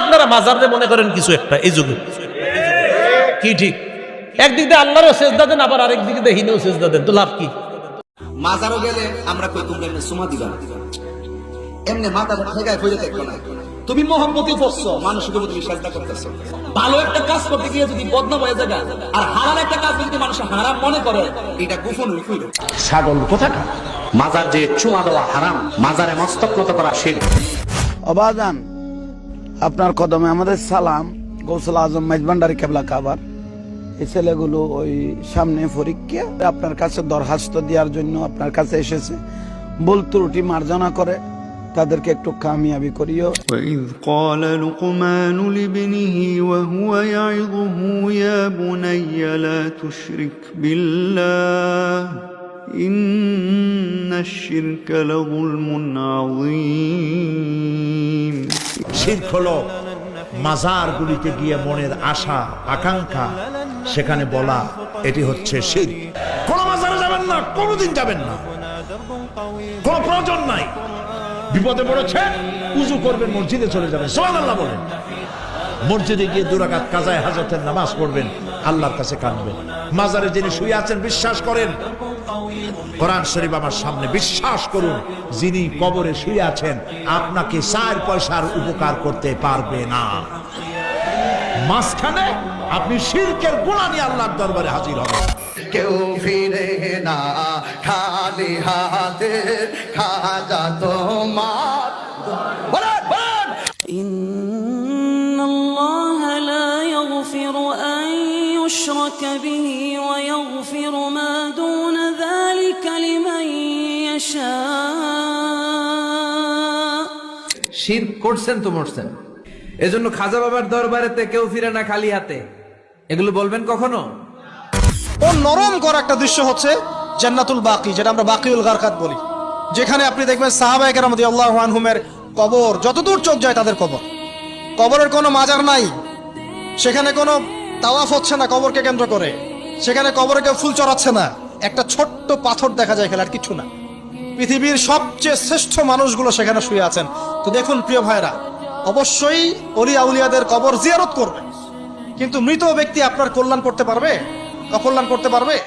আপনারা মাজারে মনে করেন কিছু একটা এই যুগে কি ঠিক? একদিক দিয়ে আল্লাহরও সেজদা দেন, আবার আরেক দিকে দিয়ে হিনেও সেজদা দেন, তো লাভ কি? মাজারও গেলে আমরা কই তোমরা এমনি সুমা দিবা, এমনি মাথা ঠেকায় ফিরে দেখো না। তুমি মোহাম্মতি পড়ছো, মানুষকে তুমি সাজদা করতেছো। ভালো একটা কাজ করতে গিয়ে যদি বদনাম হয়ে যায়, আর হারাম একটা কাজ যদি মানুষ হারাম মনে করে, এটা গোপন হইল। ছাগল কোথাকার? মাজার যে চুমা দেওয়া হারাম, মাজারে মস্তক নত করা শিরক। অবাদান আপনার কদমে আমাদের সালাম। গৌসুল আজম মেজবান্ডারি কেবলা কাবার, এই ছেলেগুলো ওই সামনে পরীক্ষা আপনার কাছে দরখাস্ত দেওয়ার জন্য আপনার কাছে এসেছে। ভুল ত্রুটি মার্জনা করে তাদেরকে একটু কামিয়াবি করিও। وإذ قال لقمان لابنه وهو يعظه يا بني لا تشرك بالله إن الشرك لظلم عظيم। শিরক হলো মাজারগুলিতে গিয়ে মনের আশা আকাঙ্ক্ষা সেখানে বলা, এটি হচ্ছে শিরক। কোন মাজারে যাবেন না, কোনদিন যাবেন না, কোন প্রয়োজন নাই। বিপদে পড়েছেন, উযু করবেন, মসজিদে চলে যাবেন, সুবহানাল্লাহ বলেন। মসজিদে গিয়ে 2 রাকাত কাজায়ে হাজতের নামাজ পড়বেন, আল্লাহর কাছে কাঁদবেন। মাজারে যিনি শুয়ে আছেন বিশ্বাস করেন, কোরআন শরীফ আমার সামনে, বিশ্বাস করুন যিনি কবরে শুয়ে আছেন আপনাকে 4 পয়সার উপকার করতে পারবে না। মাঝখানে আপনি শিরকের গুনাহ নিয়ে আল্লাহর দরবারে হাজির হবেন। কেউ ফিরে না খালি হাতে, খাজা তোমার إن الله لا يغفر أن يشرك به ويغفر ما دون ذلك لمن يشاء। শিরক করছেন তো মরছেন। এজন্য খাজা বাবার দরবারেতে কেউ ফিরে না খালি হাতে, এগুলো বলবেন কখনো? ও নরম করা একটা দৃশ্য হচ্ছে জান্নাতুল বাকি, যেটা আমরা বাকিউল গারকাত বলি, যেখানে আপনি দেখবেন সাহাবায়ে কেরাম রাদিয়াল্লাহু আনহুমের কবর, যতদূর চোখ যায় তাদের কবর। কবরের কোনো মাজার নাই, সেখানে কোনো তাওয়াফ হচ্ছে না কবরকে কেন্দ্র করে, সেখানে কবরে কেউ ফুল চড়াচ্ছে না, একটা ছোট্ট পাথর দেখা যায়, খেলার কিছু না। পৃথিবীর সবচেয়ে শ্রেষ্ঠ মানুষগুলো সেখানে শুয়ে আছেন। তো দেখুন প্রিয় ভাইরা, অবশ্যই ওলি আউলিয়াদের কবর জিয়ারত করবে, কিন্তু মৃত ব্যক্তি আপনার কল্যাণ করতে পারবে? অকল্যাণ করতে পারবে?